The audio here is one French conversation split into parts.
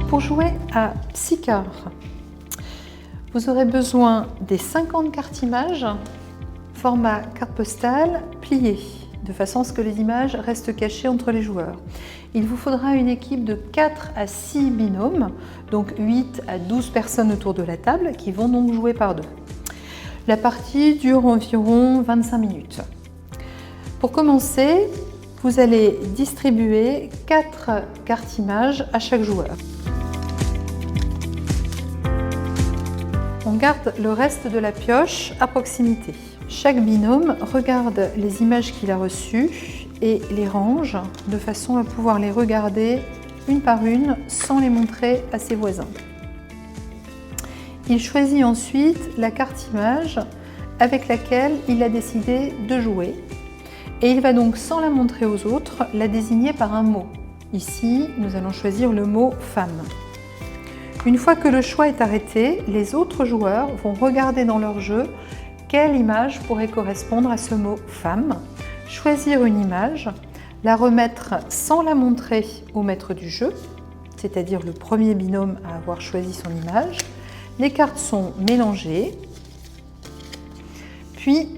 Pour jouer à Psycar, vous aurez besoin des 50 cartes images, format carte postale pliée, de façon à ce que les images restent cachées entre les joueurs. Il vous faudra une équipe de 4 à 6 binômes, donc 8 à 12 personnes autour de la table, qui vont donc jouer par deux. La partie dure environ 25 minutes. Pour commencer, vous allez distribuer 4 cartes images à chaque joueur. On garde le reste de la pioche à proximité. Chaque binôme regarde les images qu'il a reçues et les range de façon à pouvoir les regarder une par une sans les montrer à ses voisins. Il choisit ensuite la carte image avec laquelle il a décidé de jouer et il va donc, sans la montrer aux autres, la désigner par un mot. Ici, nous allons choisir le mot « femme ». Une fois que le choix est arrêté, les autres joueurs vont regarder dans leur jeu quelle image pourrait correspondre à ce mot « femme », choisir une image, la remettre sans la montrer au maître du jeu, c'est-à-dire le premier binôme à avoir choisi son image. Les cartes sont mélangées, puis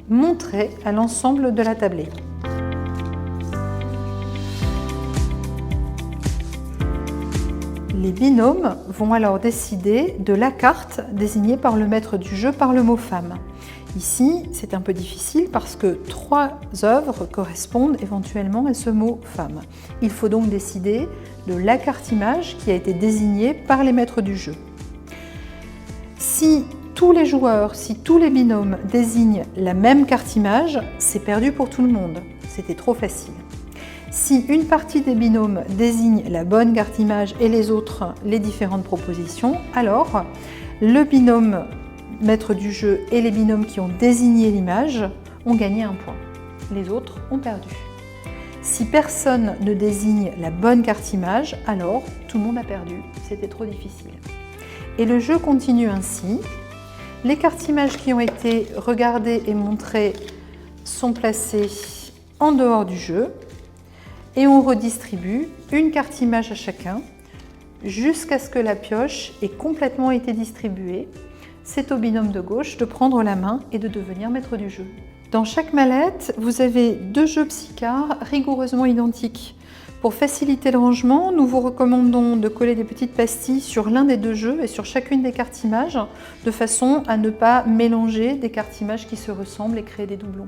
montrées à l'ensemble de la tablée. Les binômes vont alors décider de la carte désignée par le maître du jeu par le mot « femme ». Ici, c'est un peu difficile parce que 3 œuvres correspondent éventuellement à ce mot « femme ». Il faut donc décider de la carte image qui a été désignée par les maîtres du jeu. Si tous les joueurs, si tous les binômes désignent la même carte image, c'est perdu pour tout le monde. C'était trop facile. Si une partie des binômes désigne la bonne carte image et les autres les différentes propositions, alors le binôme maître du jeu et les binômes qui ont désigné l'image ont gagné un point. Les autres ont perdu. Si personne ne désigne la bonne carte image, alors tout le monde a perdu. C'était trop difficile. Et le jeu continue ainsi. Les cartes images qui ont été regardées et montrées sont placées en dehors du jeu. Et on redistribue une carte image à chacun jusqu'à ce que la pioche ait complètement été distribuée. C'est au binôme de gauche de prendre la main et de devenir maître du jeu. Dans chaque mallette, vous avez 2 jeux Psycar rigoureusement identiques. Pour faciliter le rangement, nous vous recommandons de coller des petites pastilles sur l'un des 2 jeux et sur chacune des cartes images, de façon à ne pas mélanger des cartes images qui se ressemblent et créer des doublons.